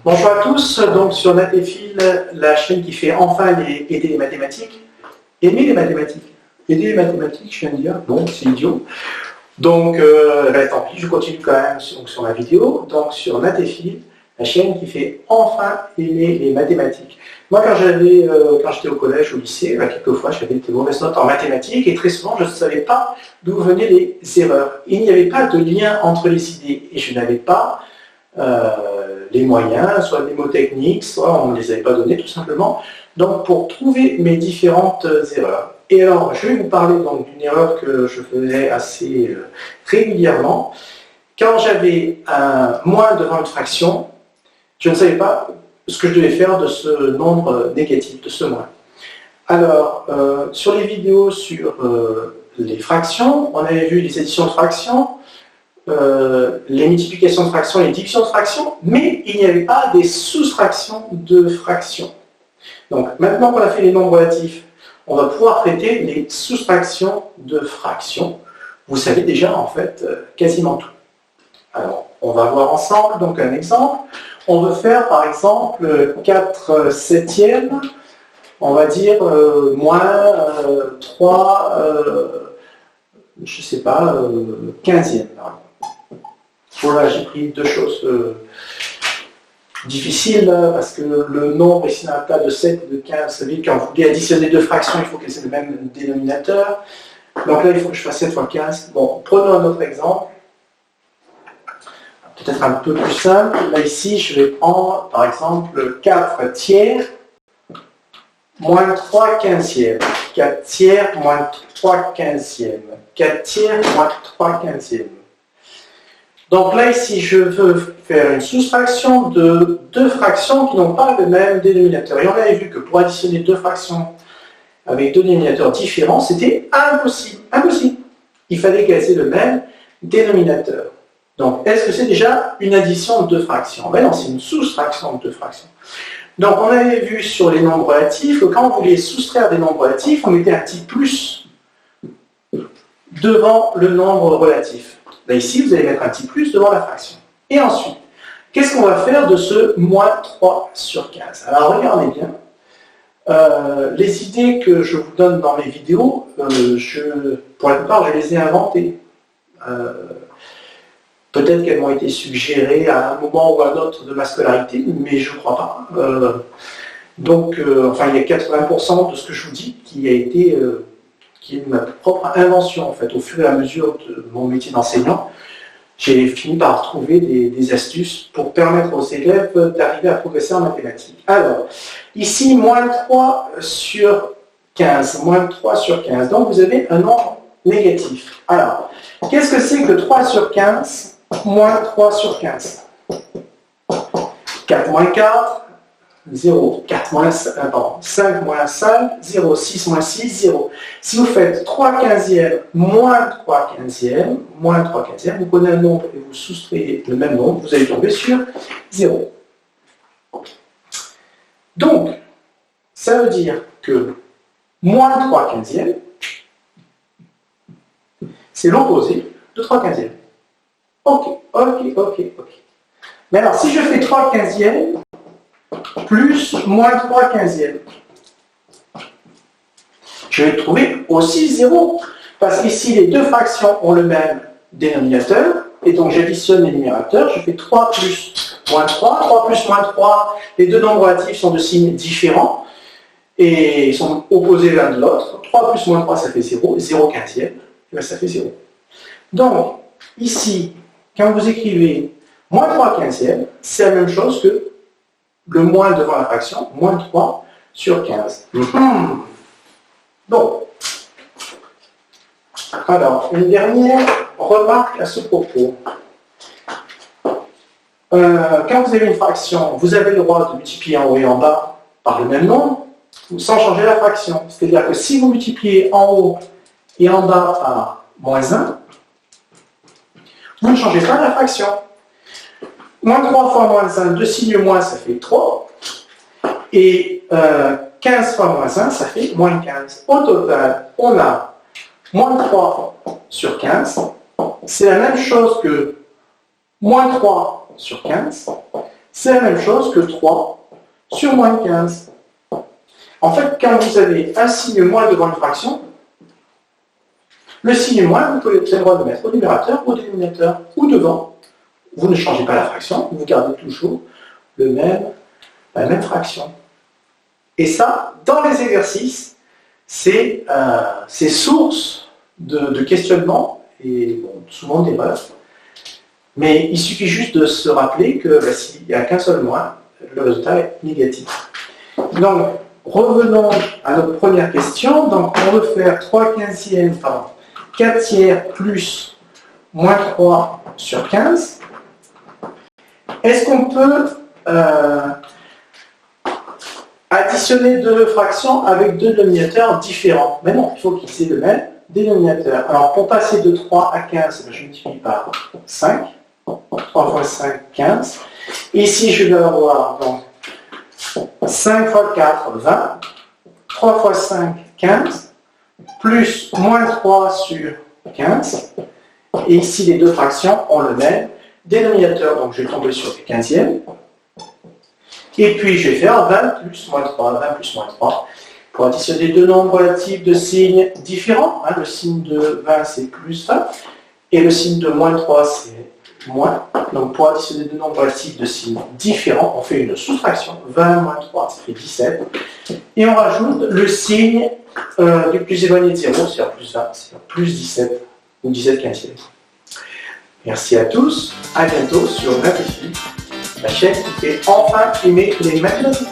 Bonjour à tous, donc sur Natéphile, la chaîne qui fait enfin aider les mathématiques. Aimer les mathématiques. Aider les mathématiques, je viens de dire, non, c'est idiot. Donc, tant pis, je continue quand même sur ma vidéo. Donc sur Natéphile, la chaîne qui fait enfin aimer les mathématiques. Moi, quand j'étais au collège, au lycée, quelquefois j'avais des mauvaises notes en mathématiques et très souvent je ne savais pas d'où venaient les erreurs. Il n'y avait pas de lien entre les idées et je n'avais pas les moyens, soit mnémotechniques, soit on ne les avait pas donnés tout simplement. Donc pour trouver mes différentes erreurs. Et alors je vais vous parler donc d'une erreur que je faisais assez régulièrement. Quand j'avais un moins devant une fraction, je ne savais pas ce que je devais faire de ce nombre négatif, de ce moins. Alors, sur les vidéos sur les fractions, on avait vu les additions de fractions, les multiplications de fractions, les divisions de fractions, mais il n'y avait pas des soustractions de fractions. Donc, maintenant qu'on a fait les nombres relatifs, on va pouvoir traiter les soustractions de fractions. Vous savez déjà, en fait, quasiment tout. Alors, on va voir ensemble donc un exemple. On veut faire par exemple 4 septièmes, on va dire moins 3, je sais pas, 15e. Voilà, j'ai pris deux choses difficiles parce que le nombre ici dans le cas de 7 et de 15, ça veut dire quand vous voulez additionner deux fractions, il faut qu'elles aient le même dénominateur. Donc là, il faut que je fasse 7 fois 15. Bon, prenons un autre exemple. Peut-être un peu plus simple. Là, ici, je vais prendre, par exemple, 4 tiers moins 3 quinzièmes. 4 tiers moins 3 quinzièmes. 4 tiers moins 3 quinzièmes. Donc là, ici, je veux faire une soustraction de deux fractions qui n'ont pas le même dénominateur. Et on avait vu que pour additionner deux fractions avec deux dénominateurs différents, c'était impossible. Impossible. Il fallait qu'elles aient le même dénominateur. Donc, est-ce que c'est déjà une addition de deux fractions? Ben non, c'est une soustraction de deux fractions. Donc, on avait vu sur les nombres relatifs que quand on voulait soustraire des nombres relatifs, on mettait un petit plus devant le nombre relatif. Là, ici, vous allez mettre un petit plus devant la fraction. Et ensuite, qu'est-ce qu'on va faire de ce moins 3 sur 15? Alors, regardez bien. Les idées que je vous donne dans mes vidéos, pour la plupart, je les ai inventées. Peut-être qu'elles m'ont été suggérées à un moment ou à un autre de ma scolarité, mais je ne crois pas. Enfin, il y a 80% de ce que je vous dis qui est ma propre invention, en fait. Au fur et à mesure de mon métier d'enseignant, j'ai fini par trouver des astuces pour permettre aux élèves d'arriver à progresser en mathématiques. Alors, ici, moins 3 sur 15. Moins 3 sur 15. Donc, vous avez un nombre négatif. Alors, qu'est-ce que c'est que 3 sur 15 moins 3 sur 15. 4 moins 4, 0. 4 moins 5, pardon, 5 moins 5, 0. 6 moins 6, 0. Si vous faites 3 quinzièmes moins 3 quinzièmes, moins 3 quinzièmes, vous prenez un nombre et vous soustrayez le même nombre, vous allez tomber sur 0. Donc, ça veut dire que moins 3 quinzièmes, c'est l'opposé de 3 quinzièmes. Ok. Mais alors, si je fais 3 quinzièmes plus moins 3 quinzièmes, je vais trouver aussi 0. Parce qu'ici, les deux fractions ont le même dénominateur, et donc j'additionne les numérateurs, je fais 3 plus moins 3, 3 plus moins 3, les deux nombres relatifs sont de signes différents, et ils sont opposés l'un de l'autre. 3 plus moins 3, ça fait 0, 0 quinzième, et bien ça fait 0. Donc, ici, quand vous écrivez moins 3 quinzièmes, c'est la même chose que le moins devant la fraction, moins 3 sur 15. Donc, alors, une dernière remarque à ce propos. Quand vous avez une fraction, vous avez le droit de multiplier en haut et en bas par le même nombre, sans changer la fraction. C'est-à-dire que si vous multipliez en haut et en bas par moins 1, vous ne changez pas la fraction. Moins 3 fois moins 1, 2 signes moins, ça fait 3. Et 15 fois moins 1, ça fait moins 15. Au total, on a moins 3 sur 15. C'est la même chose que moins 3 sur 15. c'est la même chose que 3 sur moins 15. En fait, quand vous avez un signe moins devant une fraction, le signe moins, vous avez le droit de mettre au numérateur ou au dénominateur, ou devant. Vous ne changez pas la fraction, vous gardez toujours la même fraction. Et ça, dans les exercices, c'est source de questionnement et bon, souvent d'erreurs. Mais il suffit juste de se rappeler que s'il n'y a qu'un seul moins, le résultat est négatif. Donc, revenons à notre première question. Donc, on veut faire 3 quinzièmes, pardon, 4 tiers plus moins 3 sur 15. Est-ce qu'on peut additionner deux fractions avec deux dénominateurs différents? Mais non, il faut qu'ils aient le même dénominateur. Alors, pour passer de 3 à 15, je multiplie par 5. 3 fois 5, 15. Ici, je vais avoir donc 5 fois 4, 20. 3 fois 5, 15. Plus moins 3 sur 15. Et ici, les deux fractions ont le même dénominateur. Donc, je vais tomber sur les quinzièmes. Et puis, je vais faire 20 plus moins 3. 20 plus moins 3. Pour additionner deux nombres relatifs de signes différents. Le signe de 20, c'est plus 20. Et le signe de moins 3, c'est moins. Donc, pour additionner deux nombres relatifs de signes différents, on fait une soustraction. 20 moins 3, ça fait 17. Et on rajoute le signe du plus éloigné de 0, c'est-à-dire plus 20, c'est-à-dire plus 17, ou 17 quinzièmes. Merci à tous, à bientôt sur Math et Phil, la chaîne qui fait enfin aimer les mathématiques.